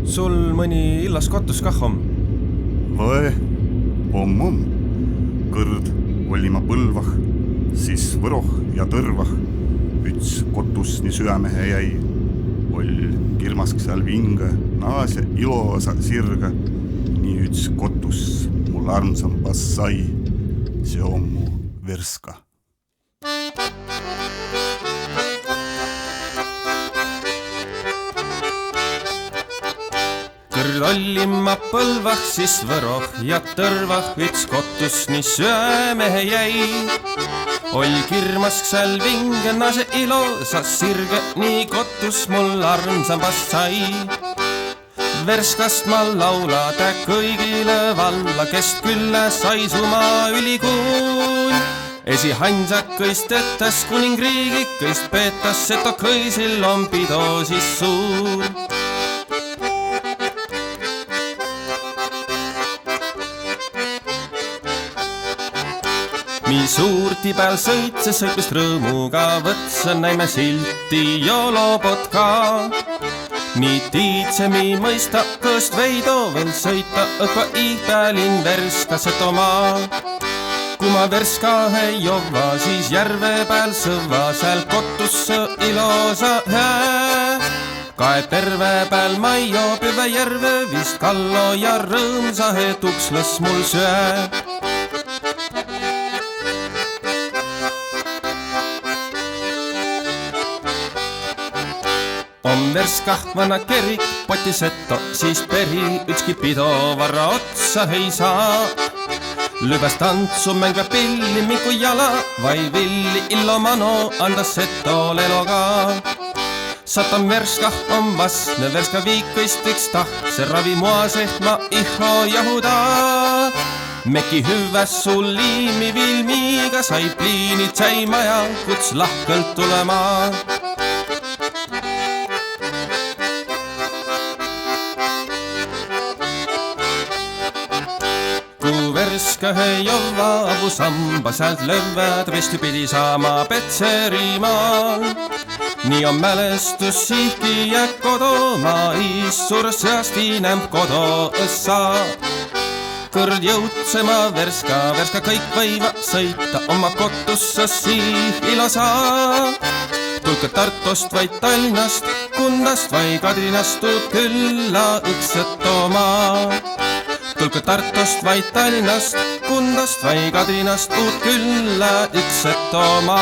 Sul mõni illas kotus kah on? Võe, on. Kõrd oli ma põlvah, siis võroh ja tõrvah. Üts kotus nii süämehe jäi. Oll kirmask seal vinge, naase ilosa sirga. Nii üts kotus mul armsambas sai. See on mu Verska. Kõrd olli ma põlvah, siis võroh ja tõrvah. Üts kotus nii süämehe jäi. Oll kirmask seal vinge, naase ilosa sirge. Nii kotus mul armsambas sai. Verskast ma laulada kõigile valla, kest külle sai suma ülikuun. Esi hansakõist etas kuningriigikõist peetas, seto kõisil on pido siis suur. Mi suurti peal sõitse, sõitmist rõõmuga võtse, näime silti joolopot ka. Nii tiidse mi mõista kõst veido veel sõita, õkva ihpäälin Verska seto maa. Kui ma Verska ei jova, siis järve peal sõva, seal kotusse ilosa hää. Kae terve peal ma ei joob järve vist kallo ja rõõmsa tuksles mul süä. On Verskah vana kerik, potisetto, siis peri, ükski pido varra otsa ei saa. Lübäs tantsu mängva pilli miku jala, vai villi illomano andas seto leloga. Satan Verskah on vastne, Verska viikõist üks taht, see ravi mua seht ma iho jahuda. Meki hüväs sul liimi vilmiga, sai pliinid säima ja kuts lahkelt tulema. Kui Verska ei jova, abu samba sealt löövad, vesti pidi saama Petserimaal. Nii on mälestus sihki ja kodomaa, issur seast inem kodo õssa. Kõrd jõutsema Verska kõik võiva sõita, oma kotussa siih ilosa. Tulke Tartost vaid Tallinnast, Kundast vai Kadrinast, tuud külla õkset oma. Tulke Tartost vaid Tallinnast, Kundast vai Kadrinast, tuud külla õkset oma.